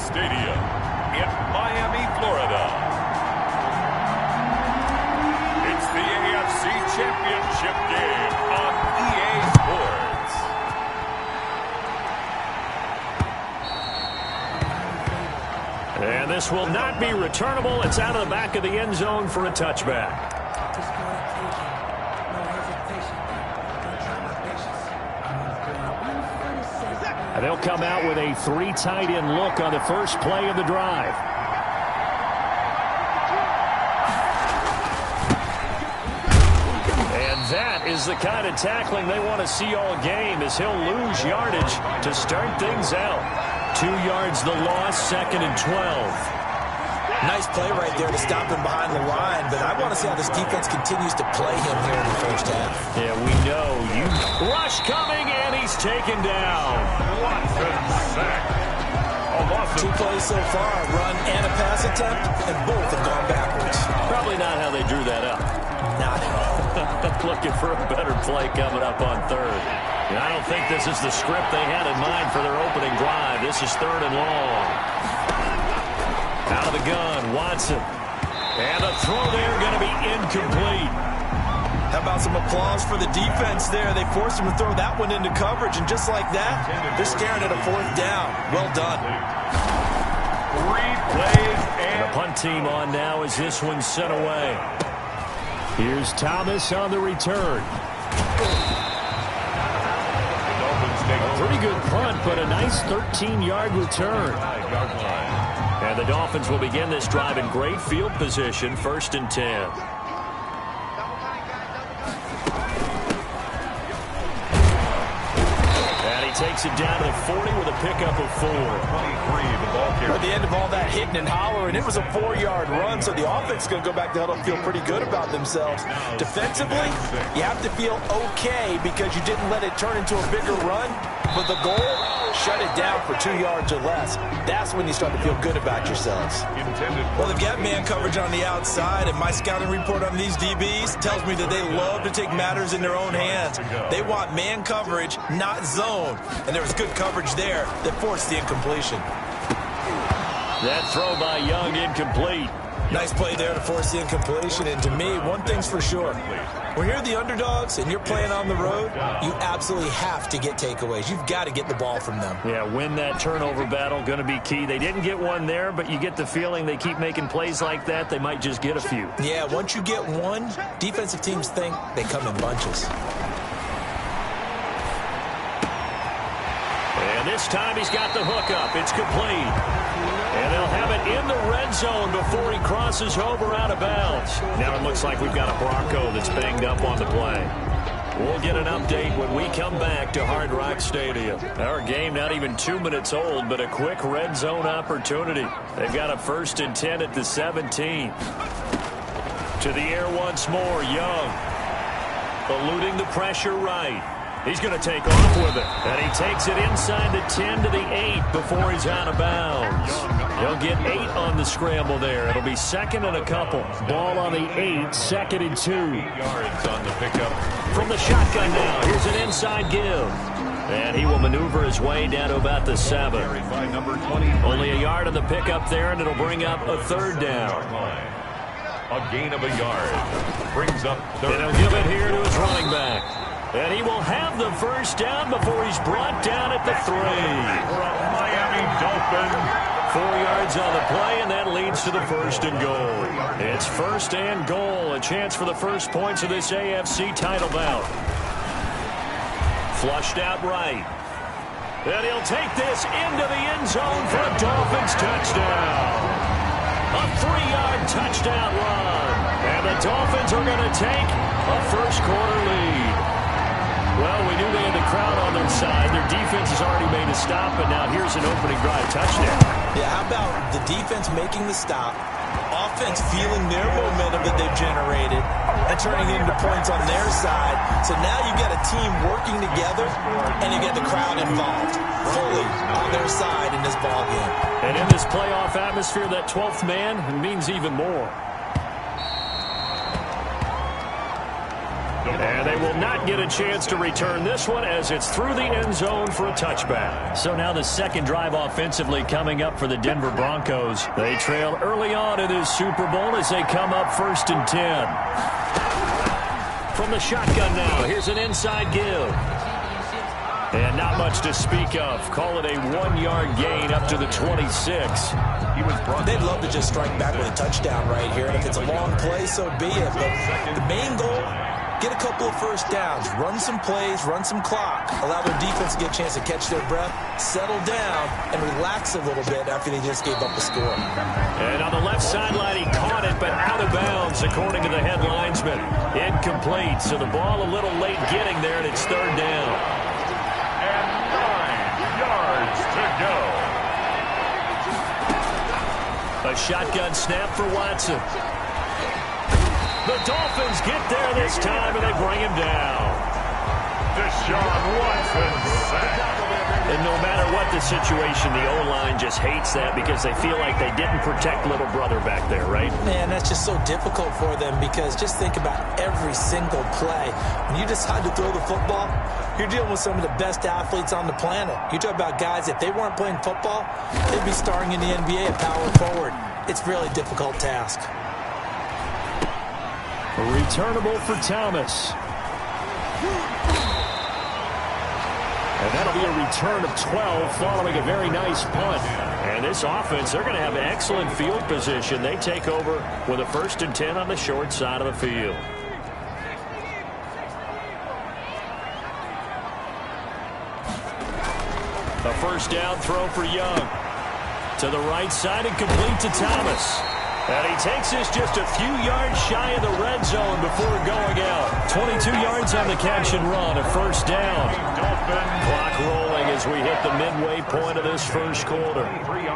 Stadium in Miami, Florida. It's the AFC Championship game on EA Sports. And this will not be returnable. It's out of the back of the end zone for a touchback. And they'll come out with a 3 tight end look on the first play of the drive. And that is the kind of tackling they want to see all game, as he'll lose yardage to start things out. 2 yards the loss, 2nd and 12. Nice play right there to stop him behind the line, but I want to see how this defense continues to play him here in the first half. Yeah, we know. Rush coming, and he's taken down. Watson sack. 2 plays so far, a run and a pass attempt, and both have gone backwards. Probably not how they drew that up. Not at all. Looking for a better play coming up on 3rd. And I don't think this is the script they had in mind for their opening drive. This is 3rd and long. Out of the gun, Watson. And the throw there going to be incomplete. How about some applause for the defense there? They forced him to throw that one into coverage, and just like that, they're staring at a 4th down. Well done. 3 plays And the punt team on now as this one's sent away. Here's Thomas on the return. A pretty good punt, but a nice 13-yard return. And the Dolphins will begin this drive in great field position, 1st and 10. And he takes it down to the 40 with a pickup of 4. 23, the ball carrier. At the end of all that hitting and hollering, it was a 4-yard run, so the offense is going to go back to huddle and feel pretty good about themselves. Defensively, you have to feel okay because you didn't let it turn into a bigger run, but the goal, shut it down for 2 yards or less. That's when you start to feel good about yourselves. Well, they've got man coverage on the outside, and my scouting report on these DBs tells me that they love to take matters in their own hands. They want man coverage, not zone. And there was good coverage there that forced the incompletion. That throw by Young incomplete. Nice play there to force the incompletion. And to me, one thing's for sure. When you're the underdogs and you're playing on the road, you absolutely have to get takeaways. You've got to get the ball from them. Yeah, win that turnover battle, going to be key. They didn't get one there, but you get the feeling they keep making plays like that, they might just get a few. Yeah, once you get one, defensive teams think they come in bunches. And this time he's got the hook up. It's complete. And they'll have it in the red zone before he crosses over out of bounds. Now it looks like we've got a Bronco that's banged up on the play. We'll get an update when we come back to Hard Rock Stadium. Our game not even 2 minutes old, but a quick red zone opportunity. They've got a 1st and 10 at the 17. To the air once more, Young. Eluding the pressure right. He's going to take off with it. And he takes it inside the 10 to the 8 before he's out of bounds. He'll get 8 on the scramble there. It'll be 2nd and a couple. Ball on the 8, 2nd and 2. 8 yards on the pickup. From the shotgun now, here's an inside give. And he will maneuver his way down to about the 7. By number 20. Only a yard on the pickup there, and it'll bring up a 3rd down. A gain of a yard. Brings up 3rd. And he'll give it here to his running back. And he will have the 1st down before he's brought down at the 3. Miami Dolphins. 4 yards on the play, and that leads to the 1st and goal. It's 1st and goal, a chance for the first points of this AFC title bout. Flushed out right. And he'll take this into the end zone for a Dolphins touchdown. A 3-yard touchdown run. And the Dolphins are going to take a first-quarter lead. Well, we knew they had the crowd on their side. Their defense has already made a stop, but now here's an opening drive touchdown. Yeah, how about the defense making the stop, offense feeling their momentum that they've generated, and turning it into points on their side. So now you've got a team working together, and you get the crowd involved fully on their side in this ball game. And in this playoff atmosphere, that 12th man means even more. And they will not get a chance to return this one as it's through the end zone for a touchback. So now the second drive offensively coming up for the Denver Broncos. They trail early on in this Super Bowl as they come up 1st and 10. From the shotgun now, here's an inside give. And not much to speak of. Call it a 1-yard gain up to the 26. They'd love to just strike back with a touchdown right here. And if it's a long play, so be it. But the main goal, get a couple of first downs, run some plays, run some clock, allow their defense to get a chance to catch their breath, settle down, and relax a little bit after they just gave up a score. And on the left sideline, he caught it, but out of bounds, according to the head linesman. Incomplete, so the ball a little late getting there, and it's 3rd down. And 9 yards to go. A shotgun snap for Watson. The Dolphins get there this time, and they bring him down. Deshaun Watson sacked. And no matter what the situation, the O-line just hates that because they feel like they didn't protect little brother back there, right? Man, that's just so difficult for them because just think about every single play. When you decide to throw the football, you're dealing with some of the best athletes on the planet. You talk about guys, if they weren't playing football, they'd be starring in the NBA at power forward. It's a really difficult task. Returnable for Thomas. And that'll be a return of 12 following a very nice punt. And this offense, they're going to have excellent field position. They take over with a 1st and 10 on the short side of the field. A first down throw for Young. To the right side and complete to Thomas. And he takes this just a few yards shy of the red zone before going out. 22 yards on the catch and run, a 1st down. Clock rolling as we hit the midway point of this 1st quarter.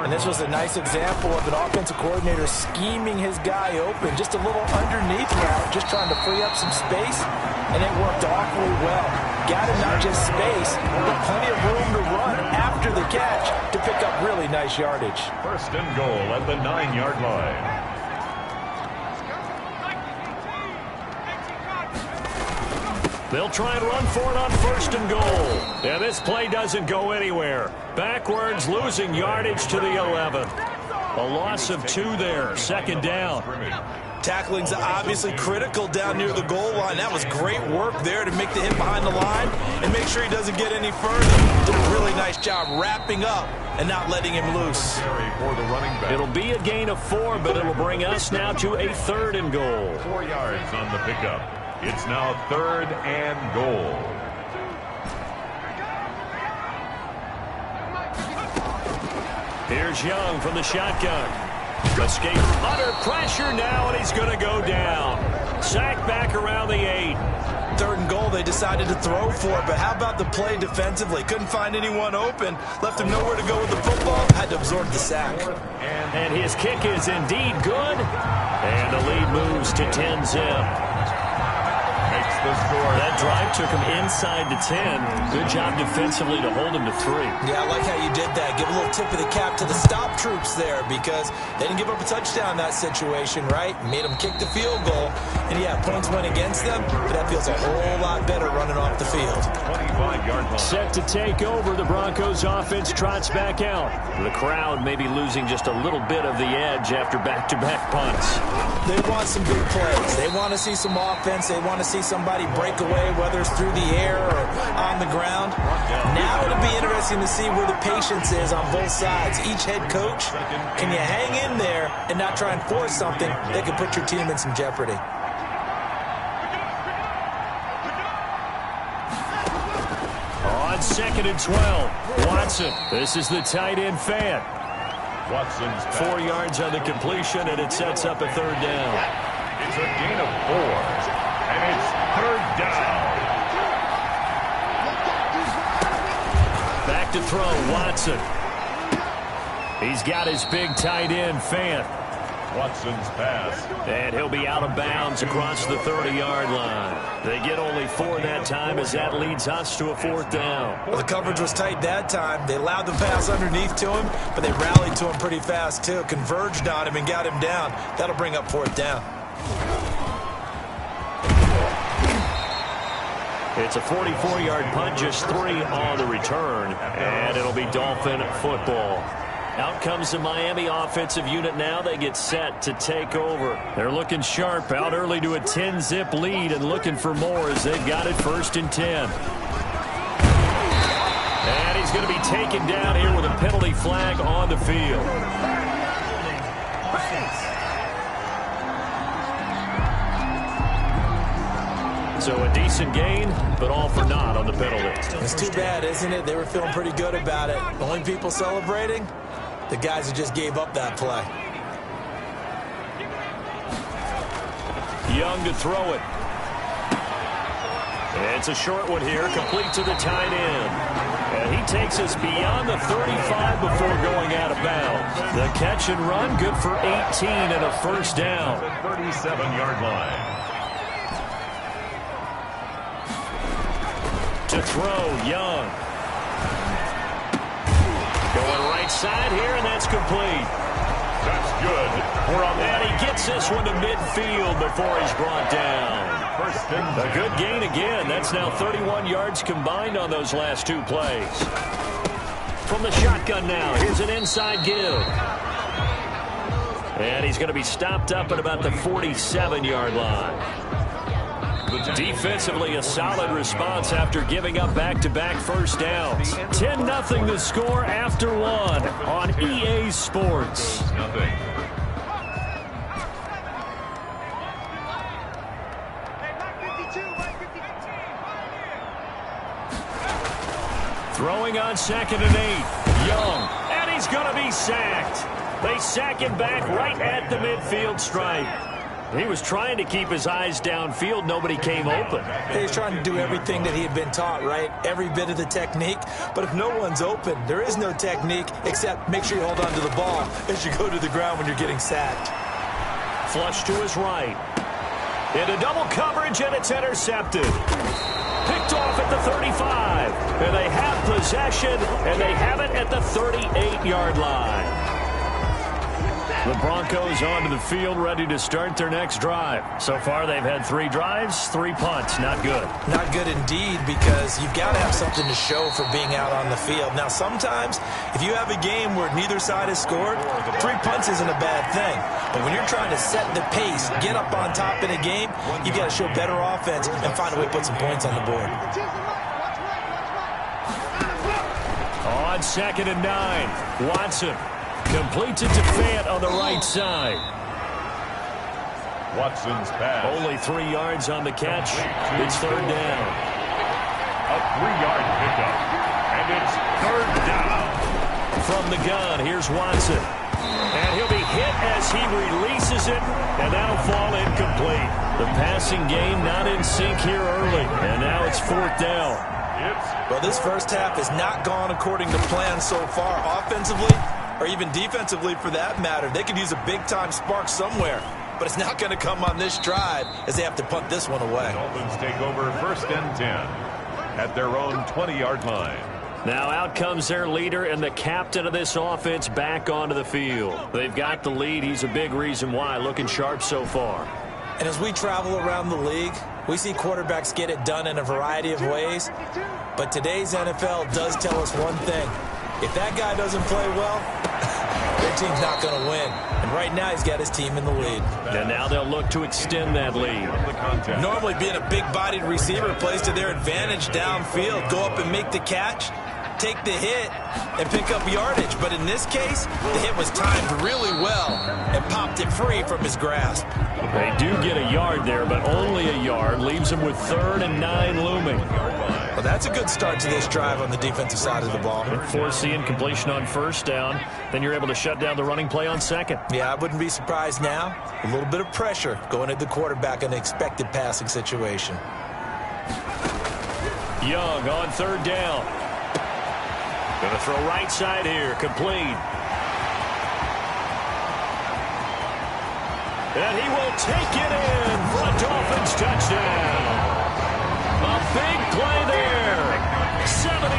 And this was a nice example of an offensive coordinator scheming his guy open. Just a little underneath route, just trying to free up some space, and it worked awfully well. Got him not just space, but plenty of room to run after the catch to pick up really nice yardage. 1st and goal at the 9-yard line. They'll try and run for it on 1st and goal. And this play doesn't go anywhere. Backwards, losing yardage to the 11. A loss of 2 there, 2nd down. Tackling's obviously critical down near the goal line. That was great work there to make the hit behind the line and make sure he doesn't get any further. Did a really nice job wrapping up and not letting him loose. It'll be a gain of 4, but it'll bring us now to a 3rd and goal. 4 yards on the pickup. It's now 3rd and goal. Here's Young from the shotgun. Escape under pressure now, and he's going to go down. Sacked back around the 8. 3rd and goal, they decided to throw for it, but how about the play defensively? Couldn't find anyone open, left him nowhere to go with the football, had to absorb the sack. And his kick is indeed good, and the lead moves to 10-zip. That drive took him inside the 10. Good job defensively to hold him to 3. Yeah, I like how you did that. Give a little tip of the cap to the stop troops there because they didn't give up a touchdown in that situation, right? Made them kick the field goal. And, yeah, points went against them, but that feels a whole lot better running off the field. 25-yard line. Set to take over, the Broncos offense trots back out. The crowd may be losing just a little bit of the edge after back-to-back punts. They want some big plays. They want to see some offense. They want to see somebody break away, whether it's through the air or on the ground. Now it'll be interesting to see where the patience is on both sides. Each head coach, can you hang in there and not try and force something that could put your team in some jeopardy? On 2nd and 12, Watson. This is the tight end Fant. Watson's 4 yards on the completion, and it sets up a 3rd down. It's a gain of 4, and it's 3rd down. Back to throw, Watson. He's got his big tight end, Fant. Watson's pass. And he'll be out of bounds across the 30-yard line. They get only 4 that time as that leads us to a 4th down. Well, the coverage was tight that time. They allowed the pass underneath to him, but they rallied to him pretty fast, too. Converged on him and got him down. That'll bring up 4th down. It's a 44-yard punt, just 3 on the return, and it'll be Dolphin football. Out comes the Miami offensive unit now. They get set to take over. They're looking sharp, out early to a 10-zip lead and looking for more as they've got it 1st and 10. And he's going to be taken down here with a penalty flag on the field. So a decent gain, but all for naught on the penalty. It's too bad, isn't it? They were feeling pretty good about it. The only people celebrating, the guys who just gave up that play. Young to throw it. It's a short one here, complete to the tight end. And he takes us beyond the 35 before going out of bounds. The catch and run, good for 18 and a 1st down. 37-yard line. To throw, Young. Going right side here, and that's complete. That's good. And he gets this one to midfield before he's brought down. A good gain again. That's now 31 yards combined on those last 2 plays. From the shotgun now, here's an inside give. And he's going to be stopped up at about the 47-yard line. Defensively, a solid response after giving up back-to-back 1st downs. 10-0 the score after 1 on EA Sports. Nothing. Throwing on 2nd and 8. Young, and he's going to be sacked. They sack him back right at the midfield stripe. He was trying to keep his eyes downfield. Nobody came open. He's trying to do everything that he had been taught, right? Every bit of the technique. But if no one's open, there is no technique except make sure you hold on to the ball as you go to the ground when you're getting sacked. Flush to his right. Into double coverage, and it's intercepted. Picked off at the 35. And they have possession, and they have it at the 38-yard line. The Broncos onto the field, ready to start their next drive. So far, they've had 3 drives, 3 punts. Not good. Not good indeed, because you've got to have something to show for being out on the field. Now, sometimes, if you have a game where neither side has scored, 3 punts isn't a bad thing. But when you're trying to set the pace, get up on top in a game, you've got to show better offense and find a way to put some points on the board. On 2nd and 9, Watson. Completes it to Fant on the right side. Watson's pass. Only 3 yards on the catch. It's 3rd down. A 3-yard pickup. And it's 3rd down. From the gun, here's Watson. And he'll be hit as he releases it, and that'll fall incomplete. The passing game not in sync here early, and now it's 4th down. Well, this first half has not gone according to plan so far. Offensively, or even defensively for that matter, they could use a big-time spark somewhere. But it's not going to come on this drive as they have to punt this one away. Dolphins take over 1st and 10 at their own 20-yard line. Now out comes their leader and the captain of this offense back onto the field. They've got the lead. He's a big reason why. Looking sharp so far. And as we travel around the league, we see quarterbacks get it done in a variety of ways. But today's NFL does tell us one thing. If that guy doesn't play well, their team's not going to win. And right now, he's got his team in the lead. And now they'll look to extend that lead. Normally, being a big-bodied receiver plays to their advantage downfield. Go up and make the catch, take the hit, and pick up yardage. But in this case, the hit was timed really well and popped it free from his grasp. They do get a yard there, but only a yard. Leaves them with 3rd and 9 looming. Well, that's a good start to this drive on the defensive side of the ball. Forcing completion on 1st down. Then you're able to shut down the running play on 2nd. Yeah, I wouldn't be surprised now. A little bit of pressure going at the quarterback in an expected passing situation. Young on 3rd down. Going to throw right side here. Complete. And he will take it in for a Dolphins touchdown. A big play there. 79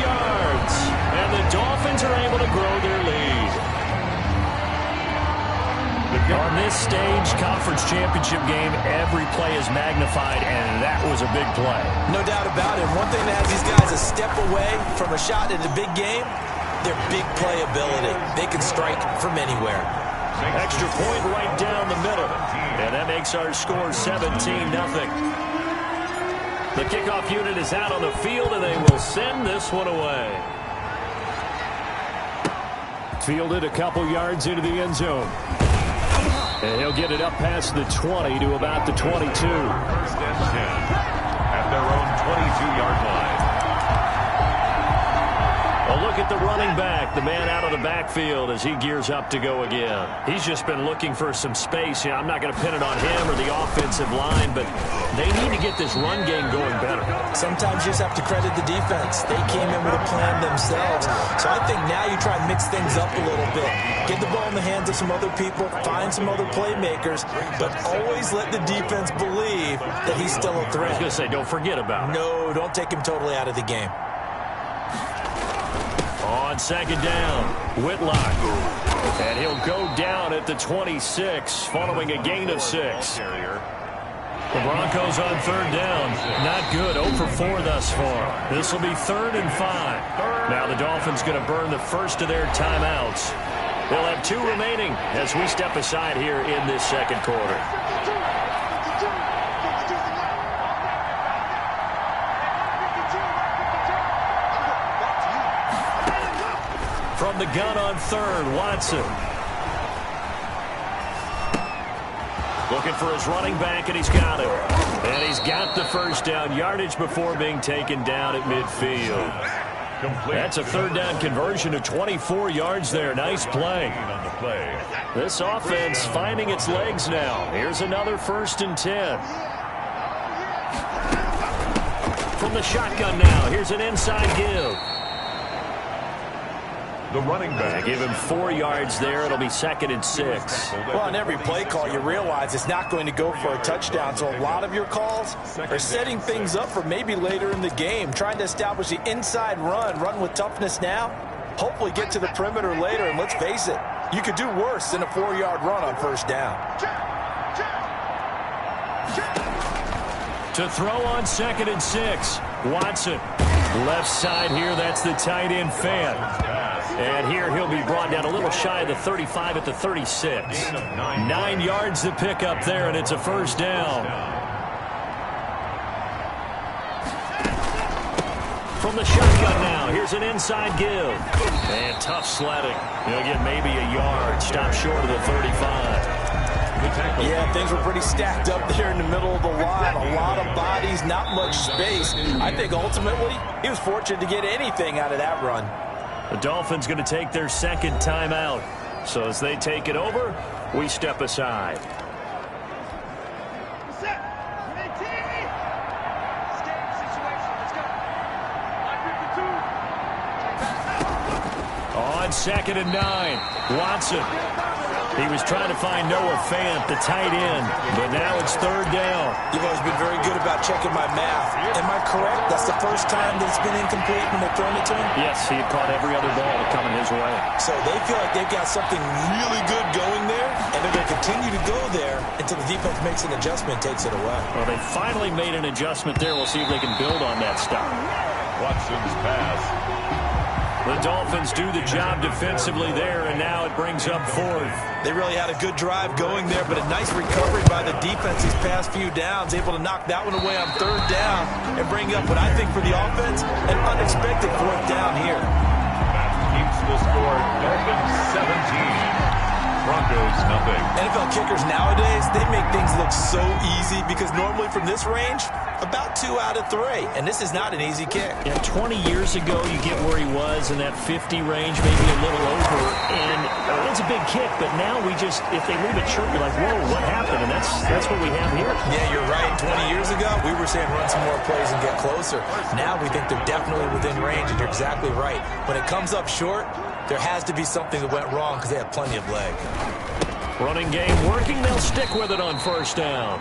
yards. And the Dolphins are able to grow their lead. The On this stage, conference championship game, every play is magnified, and that was a big play. No doubt about it. One thing that has these guys a step away from a shot in a big game, their big play ability. They can strike from anywhere. Extra point right down the middle. And that makes our score 17-0. The kickoff unit is out on the field, and they will send this one away. Fielded a couple yards into the end zone. And he'll get it up past the 20 to about the 22. First and 10 at their own 22-yard line. A look at the running back, the man out of the backfield as he gears up to go again. He's just been looking for some space. Yeah, I'm not going to pin it on him or the offensive line, but they need to get this run game going better. Sometimes you just have to credit the defense. They came in with a plan themselves. So I think now you try and mix things up a little bit. Get the ball in the hands of some other people, find some other playmakers, but always let the defense believe that he's still a threat. I was going to say, don't forget about it. No, don't take him totally out of the game. On second down, Whitlock. And he'll go down at the 26, following a gain of 6. The Broncos on third down. Not good. 0 for 4 thus far. This will be 3rd and 5. Now the Dolphins going to burn the first of their timeouts. They'll have 2 remaining as we step aside here in this second quarter. From the gun on third, Watson. Looking for his running back, and he's got him. And he's got the first down yardage before being taken down at midfield. That's a third down conversion of 24 yards there. Nice play. This offense finding its legs now. Here's another 1st and 10. From the shotgun now, here's an inside give. The running back. Give him 4 yards there. It'll be 2nd and 6. Well, on every play call, you realize it's not going to go for a touchdown. So a lot of your calls are setting things up for maybe later in the game, trying to establish the inside run with toughness now, hopefully get to the perimeter later. And let's face it, you could do worse than a 4-yard run on first down. To throw on 2nd and 6, Watson. Left side here, that's the tight end fan. And here he'll be brought down a little shy of the 35 at the 36. 9 yards to pick up there, and it's a first down. From the shotgun now, here's an inside give. And tough sledding. He'll get maybe a yard, stop short of the 35. Yeah, things were pretty stacked up there in the middle of the line. A lot of bodies, not much space. I think ultimately he was fortunate to get anything out of that run. The Dolphins going to take their 2nd timeout. So as they take it over, we step aside. On 2nd and 9, Watson. He was trying to find Noah Fant, the tight end, but now it's 3rd down. You've always been very good about checking my math. Am I correct? That's the first time that it's been incomplete when they've thrown it to him? Yes, he had caught every other ball coming his way. So they feel like they've got something really good going there, and they're going to continue to go there until the defense makes an adjustment and takes it away. Well, they finally made an adjustment there. We'll see if they can build on that stop. Watson's pass. The Dolphins do the job defensively there, and now it brings up 4th. They really had a good drive going there, but a nice recovery by the defense these past few downs, able to knock that one away on 3rd down and bring up what I think for the offense, an unexpected 4th down here. That keeps the score Dolphins 17. Broncos nothing. NFL kickers nowadays, they make things look so easy because normally from this range, about 2 out of 3. And this is not an easy kick. Yeah, 20 years ago, you get where he was in that 50 range, maybe a little over. And it's a big kick, but now we just, if they leave it short, you're like, whoa, what happened? And that's what we have here. Yeah, you're right. 20 years ago, we were saying run some more plays and get closer. Now we think they're definitely within range, and you're exactly right. When it comes up short, there has to be something that went wrong because they have plenty of leg. Running game working. They'll stick with it on 1st down.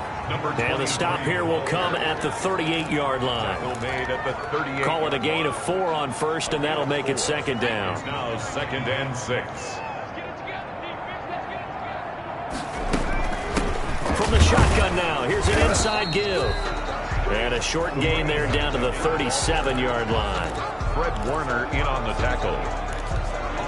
And the stop here will come at the 38-yard line. Call it a gain of 4 on 1st, and that'll make it 2nd down. It's now 2nd and 6. shotgun now. Here's an inside give. And a short gain there down to the 37-yard line. Fred Warner in on the tackle.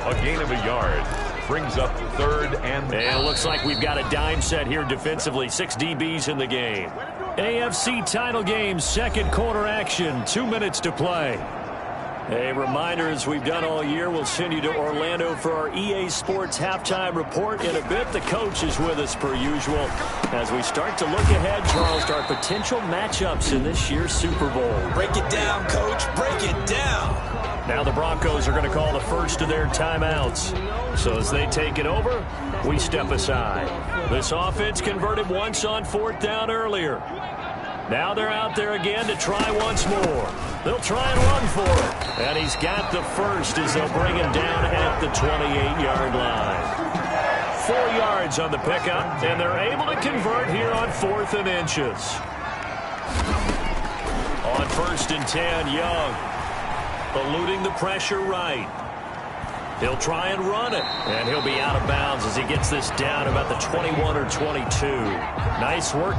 A gain of a yard. Brings up 3rd and... And it looks like we've got a dime set here defensively. 6 DBs in the game. AFC title game, second quarter action. 2 minutes to play. A reminder, as we've done all year, we'll send you to Orlando for our EA Sports halftime report. In a bit, the coach is with us per usual. As we start to look ahead, Charles, to our potential matchups in this year's Super Bowl. Break it down, Coach. Break it down. Now the Broncos are going to call the first of their timeouts. So as they take it over, we step aside. This offense converted once on 4th down earlier. Now they're out there again to try once more. They'll try and run for it. And he's got the first as they'll bring him down at the 28-yard line. 4 yards on the pickup, and they're able to convert here on 4th and inches. On 1st and 10, Young. Eluding the pressure right. He'll try and run it, and he'll be out of bounds as he gets this down about the 21 or 22. Nice work.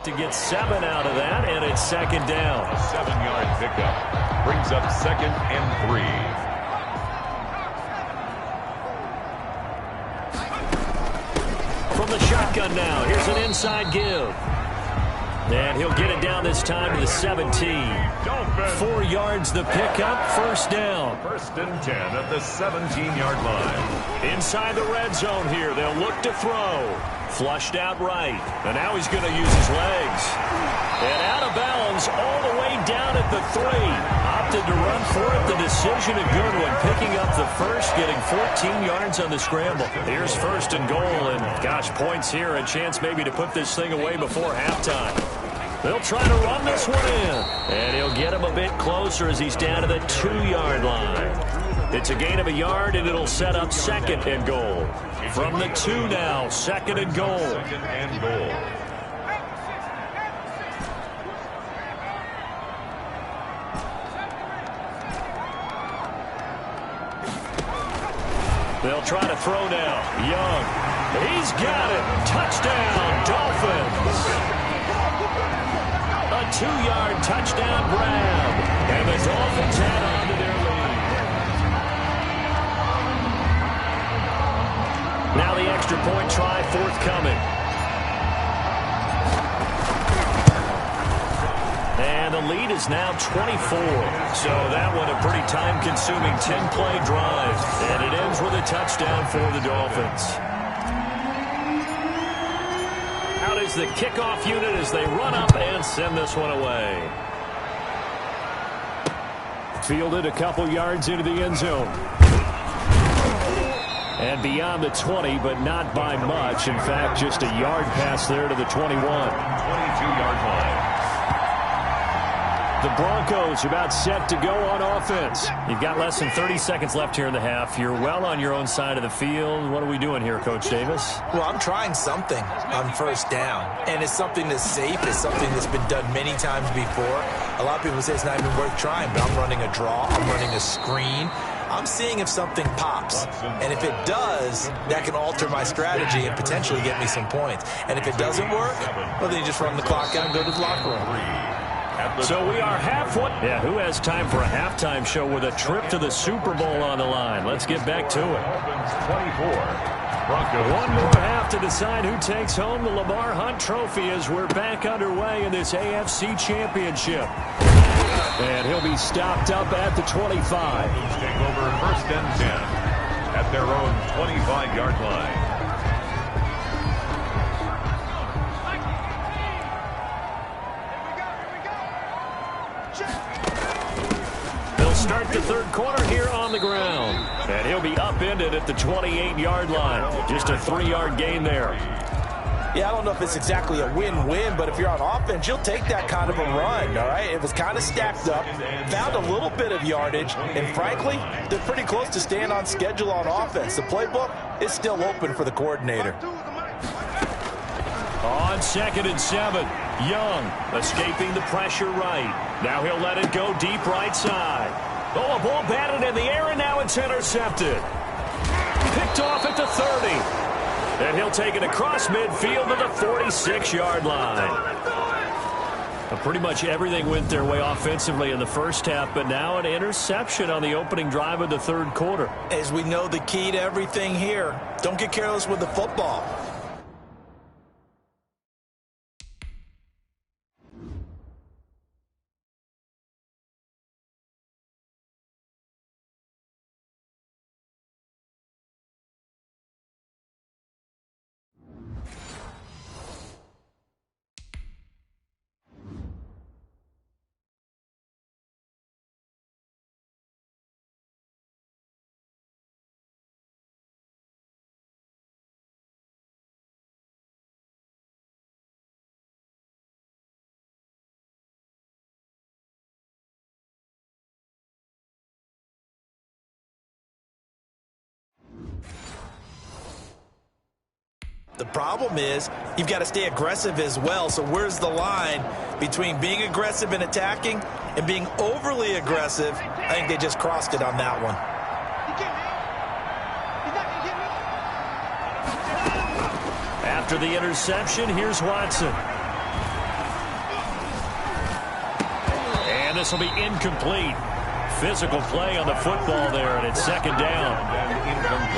To get 7 out of that, and it's 2nd down. A 7-yard pickup. Brings up 2nd and 3. From the shotgun now, here's an inside give. And he'll get it down this time to the 17. 4 yards the pickup, 1st down. 1st and 10 at the 17-yard line. Inside the red zone here, they'll look to throw. Flushed out right, and now he's going to use his legs. And out of bounds all the way down at the 3. Opted to run for it. The decision a good one, picking up the first, getting 14 yards on the scramble. Here's 1st and goal, and gosh, points here, a chance maybe to put this thing away before halftime. They'll try to run this one in, and he'll get him a bit closer as he's down to the 2-yard line. It's a gain of a yard, and it'll set up 2nd and goal. From the 2 now, 2nd and goal. 2nd and goal. They'll try to throw now. Young. He's got it. Touchdown, Dolphins. A 2-yard touchdown grab. And the Dolphins add on to their lead. Now the extra point try forthcoming. And the lead is now 24. So that one a pretty time-consuming 10-play drive. And it ends with a touchdown for the Dolphins. Out is the kickoff unit as they run up and send this one away. Fielded a couple yards into the end zone. And beyond the 20, but not by much. In fact, just a yard pass there to the 21. 22-yard line. The Broncos about set to go on offense. You've got less than 30 seconds left here in the half. You're well on your own side of the field. What are we doing here, Coach Davis? Well, I'm trying something on 1st down. And it's something that's safe. It's something that's been done many times before. A lot of people say it's not even worth trying, but I'm running a draw. I'm running a screen. I'm seeing if something pops. And if it does, that can alter my strategy and potentially get me some points. And if it doesn't work, well, then you just run the clock out and go to the locker room. So we are halfway. Yeah, who has time for a halftime show with a trip to the Super Bowl on the line? Let's get back to it. 24. Broncos. One more half to decide who takes home the Lamar Hunt Trophy as we're back underway in this AFC Championship. And he'll be stopped up at the 25. Take over 1st and 10 at their own 25-yard line. They'll start the third quarter here on the ground. And he'll be upended at the 28-yard line. Just a 3-yard gain there. Yeah, I don't know if it's exactly a win-win, but if you're on offense, you'll take that kind of a run, all right? It was kind of stacked up, found a little bit of yardage, and frankly, they're pretty close to staying on schedule on offense. The playbook is still open for the coordinator. On 2nd and 7, Young escaping the pressure right. Now he'll let it go deep right side. Oh, a ball batted in the air, and now it's intercepted. Picked off at the 30. And he'll take it across midfield to the 46-yard line. Pretty much everything went their way offensively in the first half, but now an interception on the opening drive of the third quarter. As we know, the key to everything here, don't get careless with the football. The problem is you've got to stay aggressive as well. So where's the line between being aggressive and attacking and being overly aggressive? I think they just crossed it on that one. After the interception, here's Watson. And this will be incomplete. Physical play on the football there, and it's 2nd down.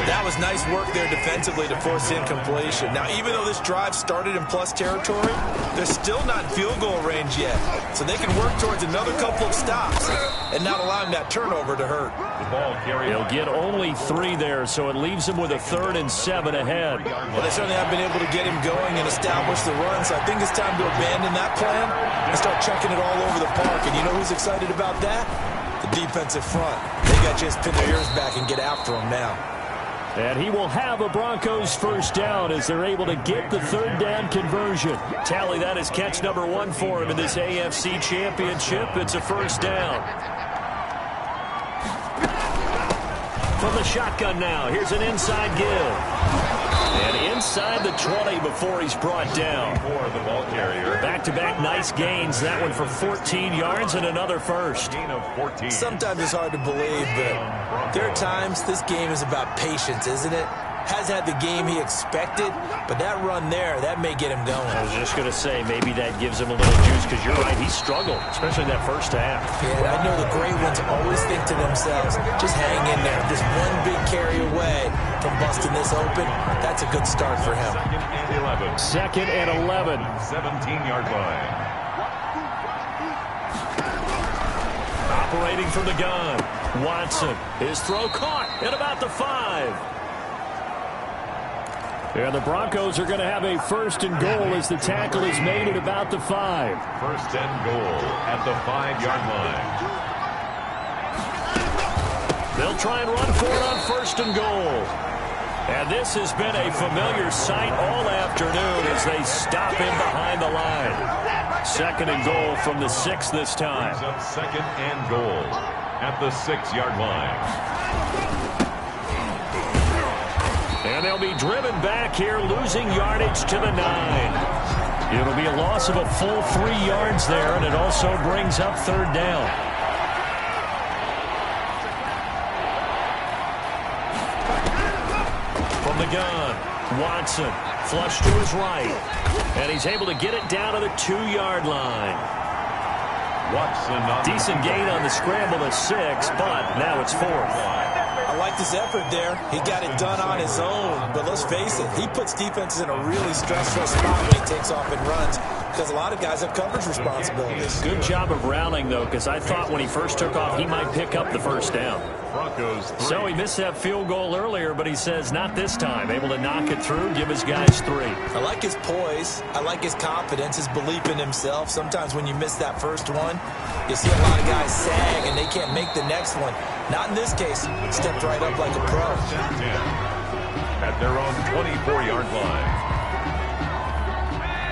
That was nice work there defensively to force incompletion. Now, even though this drive started in plus territory, they're still not in field goal range yet. So they can work towards another couple of stops and not allowing that turnover to hurt. He'll get only 3 there, so it leaves him with a 3rd and 7 ahead. Well, they certainly have been able to get him going and establish the run, so I think it's time to abandon that plan and start chucking it all over the park. And you know who's excited about that? The defensive front. They got to just pin their ears back and get after him now. And he will have a Broncos first down as they're able to get the 3rd down conversion. Tally, that is catch number 1 for him in this AFC Championship. It's a first down. From the shotgun now, here's an inside give. And inside the 20 before he's brought down. Back-to-back nice gains. That one for 14 yards and another first. Sometimes it's hard to believe, but there are times this game is about patience, isn't it? Has had the game he expected, but that run there, that may get him going. I was just going to say, maybe that gives him a little juice, because you're right, he struggled, especially in that first half. Yeah, and I know the great ones always think to themselves, just hang in there. Just one big carry away from busting this open. That's a good start for him. 2nd and 11. 17-yard line. Operating from the gun. Watson. His throw caught at about the 5. And the Broncos are going to have a 1st and goal as the tackle is made at about the 5. 1st and goal at the 5-yard line. They'll try and run for it on 1st and goal. And this has been a familiar sight all afternoon as they stop him behind the line. 2nd and goal from the 6 this time. 2nd and goal at the 6-yard line. And they'll be driven back here, losing yardage to the 9. It'll be a loss of a full 3 yards there, and it also brings up 3rd down. From the gun, Watson, flush to his right. And he's able to get it down to the 2-yard line. Watson. Decent gain on the scramble to 6, but now it's 4th. I like this effort there. He got it done on his own, but let's face it, he puts defenses in a really stressful spot when he takes off and runs because a lot of guys have coverage responsibilities. Good job of rallying, though, because I thought when he first took off, he might pick up the 1st down. Broncos 3. So he missed that field goal earlier, but he says not this time. Able to knock it through, give his guys 3. I like his poise. I like his confidence, his belief in himself. Sometimes when you miss that first one, you see a lot of guys sag and they can't make the next one. Not in this case. Stepped right up like a pro. At their own 24-yard line.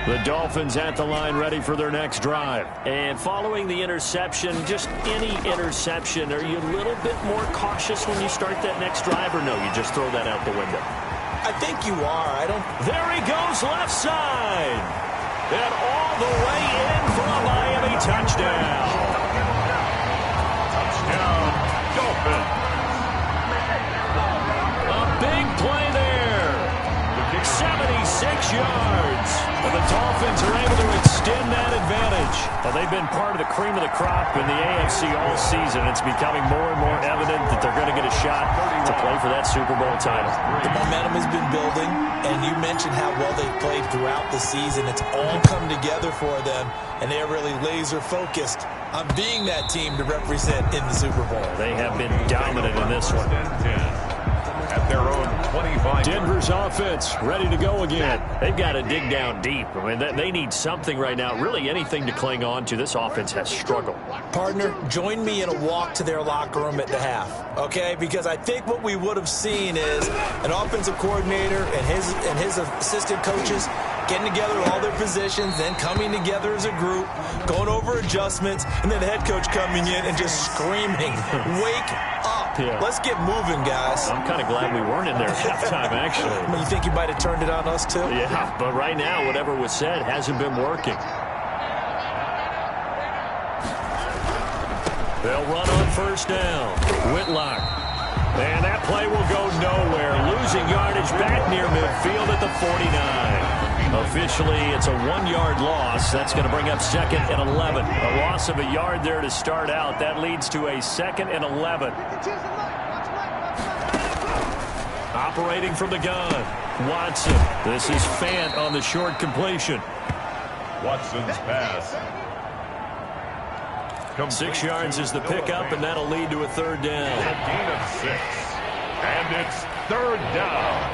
The Dolphins at the line ready for their next drive. And following the interception, just any interception, are you a little bit more cautious when you start that next drive, or no, you just throw that out the window? I think you are. There he goes left side. And all the way in for a Miami touchdown. Touchdown, Dolphins. A big play there. 76 yards. And the Dolphins are able to extend that advantage. Well, they've been part of the cream of the crop in the AFC all season. It's becoming more and more evident that they're going to get a shot to play for that Super Bowl title. The momentum has been building, and you mentioned how well they've played throughout the season. It's all come together for them, and they're really laser-focused on being that team to represent in the Super Bowl. They have been dominant in this one. At their own 25. Denver's offense ready to go again. They've got to dig down deep. I mean, they need something right now, really anything to cling on to. This offense has struggled. Partner, join me in a walk to their locker room at the half, okay? Because I think what we would have seen is an offensive coordinator and his assistant coaches getting together all their positions, then coming together as a group, going over adjustments, and then the head coach coming in and just screaming, "Wake up. Yeah. Let's get moving, guys." I'm kind of glad we weren't in there at halftime, actually. You think you might have turned it on us, too? Yeah, but right now, whatever was said hasn't been working. They'll run on first down. Whitlock. And that play will go nowhere. Losing yardage back near midfield at the 49. Officially, it's a 1-yard loss. That's going to bring up 2nd and 11. A loss of a yard there to start out. That leads to a 2nd and 11. Operating from the gun, Watson. This is Fant on the short completion. Watson's pass. 6 yards is the pickup, and that'll lead to a 3rd down. A gain of 6. And it's 3rd down.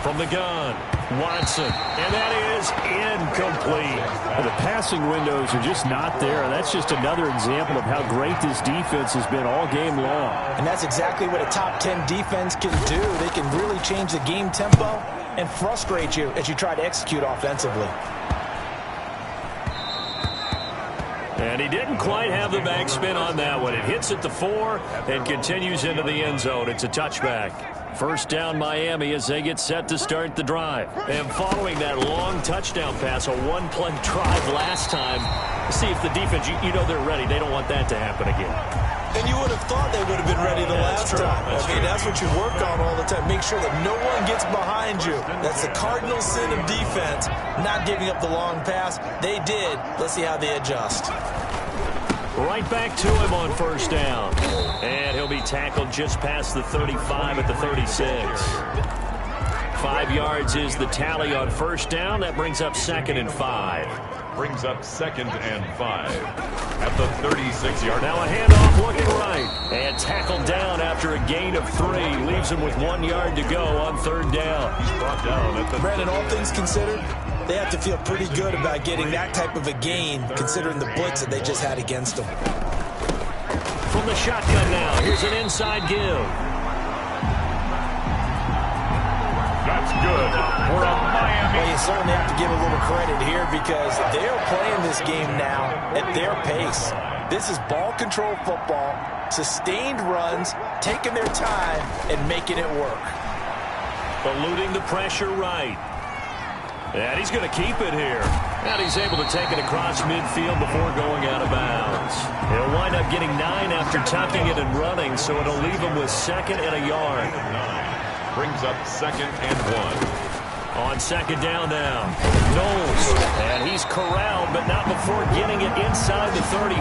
From the gun, Watson, and that is incomplete. The passing windows are just not there. That's just another example of how great this defense has been all game long. And that's exactly what a top 10 defense can do. They can really change the game tempo and frustrate you as you try to execute offensively. And he didn't quite have the backspin on that one. It hits at the 4 and continues into the end zone. It's a touchback. 1st down Miami as they get set to start the drive. And following that long touchdown pass, a 1-play drive last time, see if the defense, you know they're ready. They don't want that to happen again. And you would have thought they would have been ready the last time. That's what you work on all the time. Make sure that no one gets behind you. That's the cardinal sin of defense, not giving up the long pass. They did. Let's see how they adjust. Right back to him on 1st down. And he'll be tackled just past the 35 at the 36. 5 yards is the tally on 1st down. That brings up 2nd and 5. Brings up 2nd and 5 at the 36-yard. Now a handoff looking right. And tackled down after a gain of 3. Leaves him with 1 yard to go on 3rd down. He's brought down at the... Brandon, all things considered, they have to feel pretty good about getting that type of a gain, considering the blitz that they just had against them. From the shotgun now, here's an inside give. That's good for a Miami. Well, you certainly have to give a little credit here because they're playing this game now at their pace. This is ball control football, sustained runs, taking their time, and making it work. Eluding the pressure right. And he's going to keep it here. And he's able to take it across midfield before going out of bounds. He'll wind up getting 9 after tucking it and running, so it'll leave him with 2nd and a yard. Brings up 2nd and 1. On 2nd down now, Knowles. And he's corralled, but not before getting it inside the 35.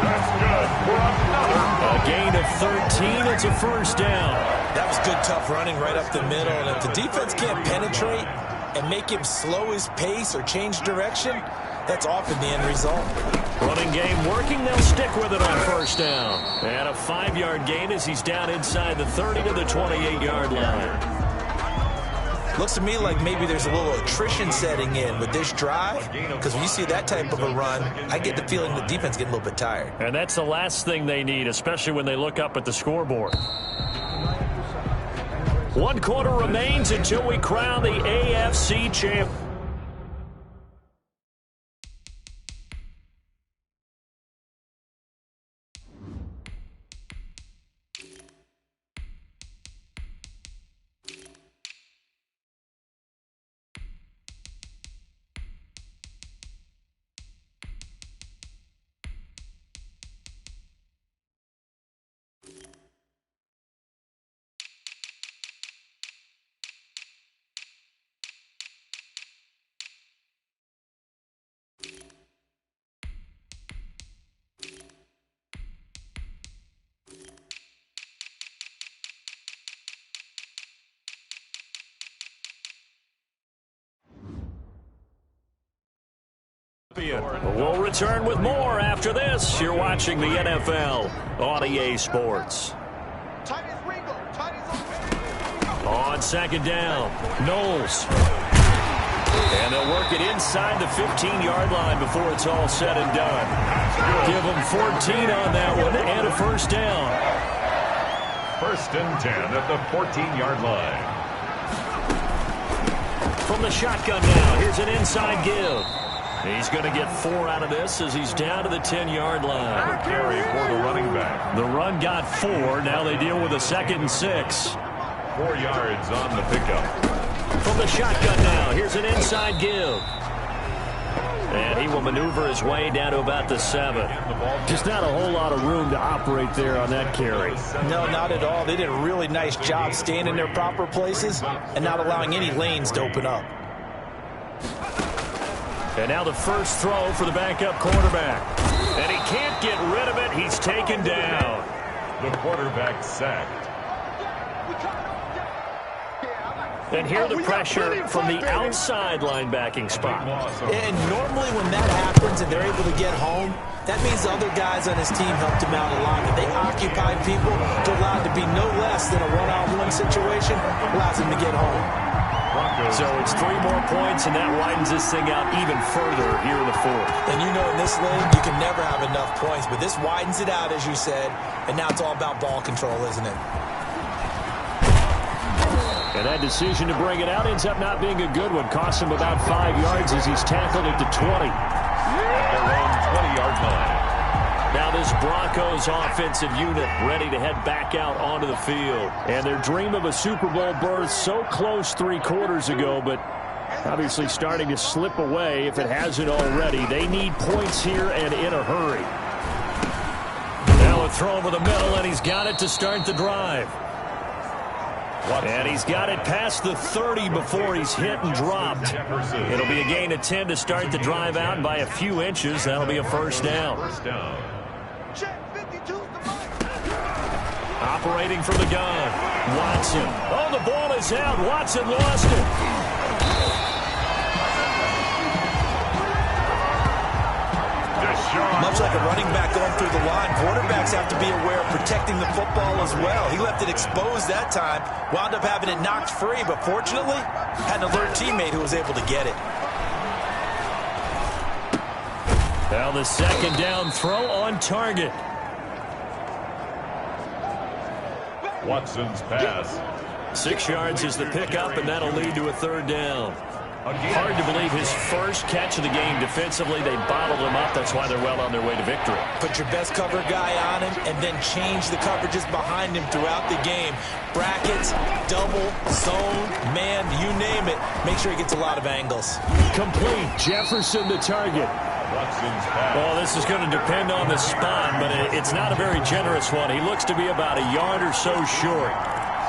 That's good for another. A gain of 13. It's a 1st down. That was good, tough running right up the middle. And if the defense can't penetrate and make him slow his pace or change direction, that's often the end result. Running game working. They'll stick with it on 1st down. And a 5-yard gain as he's down inside the 30 to the 28-yard line. Looks to me like maybe there's a little attrition setting in with this drive, because when you see that type of a run, I get the feeling the defense getting a little bit tired. And that's the last thing they need, especially when they look up at the scoreboard. 1 quarter remains until we crown the AFC champ. We'll return with more after this. You're watching the NFL on EA Sports. On second down, Knowles. And they'll work it inside the 15-yard line before it's all said and done. Give them 14 on that one and a first down. 1st and 10 at the 14-yard line. From the shotgun now, here's an inside give. He's going to get 4 out of this as he's down to the 10-yard line. Carry for the running back. The run got 4. Now they deal with a 2nd and 6. 4 yards on the pickup. From the shotgun now, here's an inside give. And he will maneuver his way down to about the 7. Just not a whole lot of room to operate there on that carry. No, not at all. They did a really nice job staying in their proper places and not allowing any lanes to open up. And now the first throw for the backup quarterback. And he can't get rid of it. He's taken down. The quarterback sacked. And here the pressure from the outside linebacking spot. And normally when that happens and they're able to get home, that means the other guys on his team helped him out a lot. If they occupied people to allow it to be no less than a one-on-one situation, allows him to get home. So it's 3 more points, and that widens this thing out even further here in the 4th. And you know in this league, you can never have enough points, but this widens it out, as you said, and now it's all about ball control, isn't it? And that decision to bring it out ends up not being a good one. Costs him about 5 yards as he's tackled at the 20. At their own 20-yard line. Now this Broncos offensive unit ready to head back out onto the field. And their dream of a Super Bowl berth so close 3 quarters ago, but obviously starting to slip away if it hasn't already. They need points here and in a hurry. Now a throw over the middle, and he's got it to start the drive. And he's got it past the 30 before he's hit and dropped. It'll be a gain of 10 to start the drive out, and by a few inches, that'll be a first down. Operating from the gun, Watson. Oh, the ball is out. Watson lost it. Much like a running back going through the line, quarterbacks have to be aware of protecting the football as well. He left it exposed that time, wound up having it knocked free, but fortunately, had an alert teammate who was able to get it. Now the second down throw on target. Watson's pass. 6 yards is the pickup, and that'll lead to a 3rd down. Hard to believe his first catch of the game defensively. They bottled him up. That's why they're well on their way to victory. Put your best cover guy on him and then change the coverages behind him throughout the game. Brackets, double, zone, man, you name it. Make sure he gets a lot of angles. Complete. Jefferson the target. Well, this is going to depend on the spot, but it's not a very generous one. He looks to be about a yard or so short.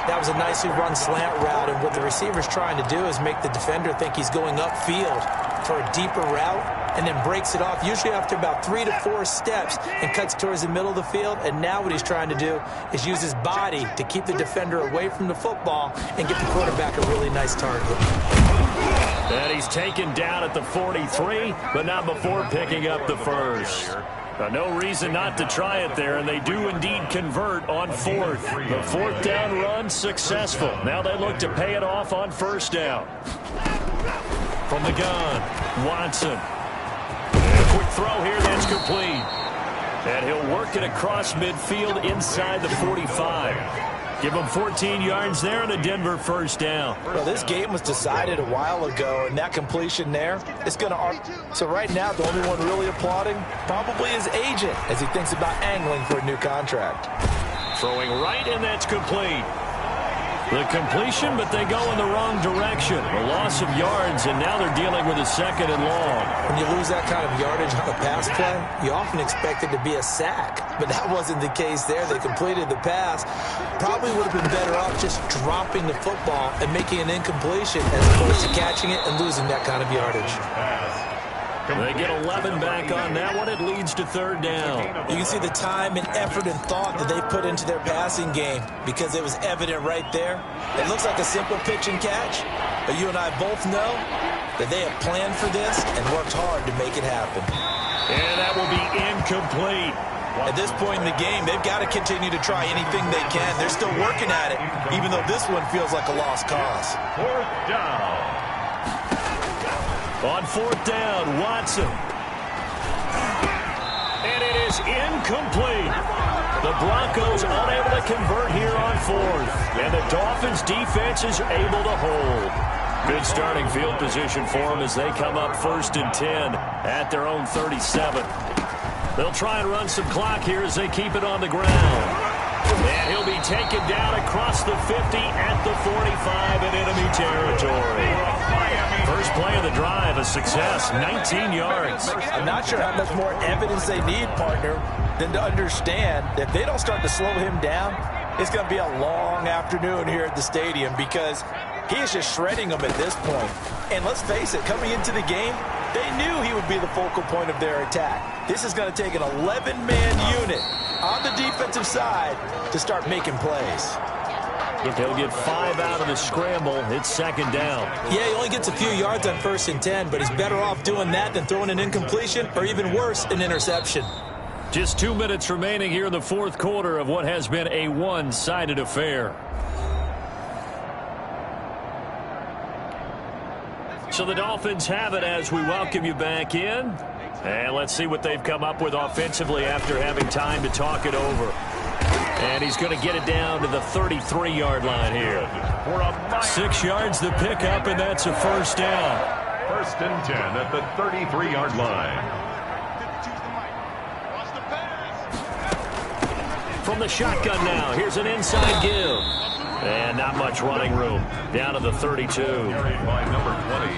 That was a nicely run slant route, and what the receiver's trying to do is make the defender think he's going upfield for a deeper route and then breaks it off, usually after about 3 to 4 steps, and cuts towards the middle of the field. And now what he's trying to do is use his body to keep the defender away from the football and get the quarterback a really nice target. And he's taken down at the 43, but not before picking up the first. No reason not to try it there, and they do indeed convert on fourth. The fourth down run successful. Now they look to pay it off on first down. From the gun, Watson. And a quick throw here, that's complete. And he'll work it across midfield inside the 45. Give him 14 yards there and a Denver first down. Well, this game was decided a while ago, and that completion there, it's going to... So right now, the only one really applauding probably his agent as he thinks about angling for a new contract. Throwing right, and that's complete. The completion, but they go in the wrong direction. A loss of yards, and now they're dealing with a second and long. When you lose that kind of yardage on a pass play, you often expect it to be a sack. But that wasn't the case there. They completed the pass. Probably would have been better off just dropping the football and making an incompletion as opposed to catching it and losing that kind of yardage. They get 11 back on that one. It leads to third down. You can see the time and effort and thought that they put into their passing game because it was evident right there. It looks like a simple pitch and catch, but you and I both know that they have planned for this and worked hard to make it happen. And that will be incomplete. At this point in the game, they've got to continue to try anything they can. They're still working at it, even though this one feels like a lost cause. Fourth down. On fourth down, Watson. And it is incomplete. The Broncos unable to convert here on fourth. And the Dolphins defense is able to hold. Good starting field position for them as they come up first and 10 at their own 37. They'll try and run some clock here as they keep it on the ground. And he'll be taken down across the 50 at the 45 in enemy territory. First play of the drive, a success, 19 yards. I'm not sure how much more evidence they need, partner, than to understand that if they don't start to slow him down, it's going to be a long afternoon here at the stadium because he is just shredding them at this point. And let's face it, coming into the game, they knew he would be the focal point of their attack. This is going to take an 11-man unit on the defensive side to start making plays. If they'll get 5 out of the scramble, it's second down. Yeah, he only gets a few yards on first and 10, but he's better off doing that than throwing an incompletion or even worse, an interception. Just 2 minutes remaining here in the fourth quarter of what has been a one-sided affair. So the Dolphins have it as we welcome you back in. And let's see what they've come up with offensively after having time to talk it over. And he's going to get it down to the 33-yard line here. 6 yards the pickup, and that's a first down. First and 10 at the 33-yard line. From the shotgun now, here's an inside give. And not much running room. Down to the 32.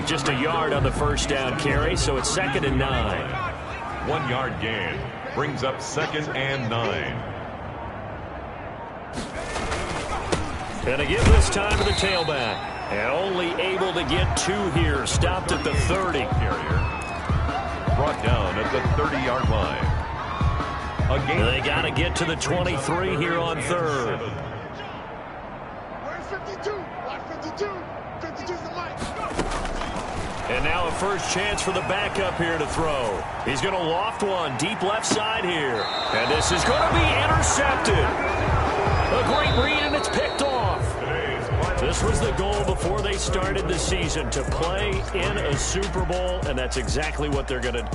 Just a yard on the first down carry, so it's second and 9. 1 yard gain brings up second and 9. And a give this time to the tailback. And only able to get 2 here. Stopped at the 30. Brought down at the 30-yard line. They got to get to the 23 here on third. Where's 52? Watch 52. 52's the light. And now a first chance for the backup here to throw. He's going to loft one deep left side here. And this is going to be intercepted. A great read, and it's picked off. This was the goal before they started the season, to play in a Super Bowl, and that's exactly what they're going to do.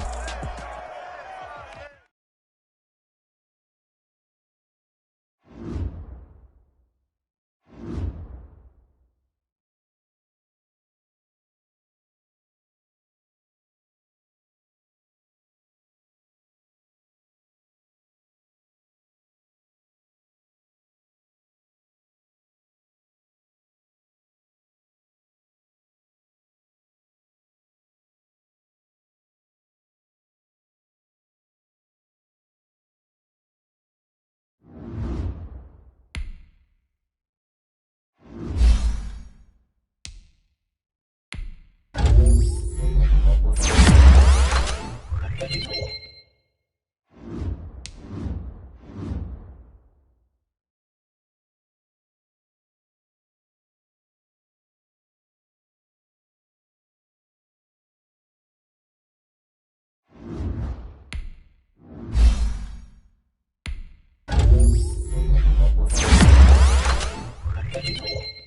it.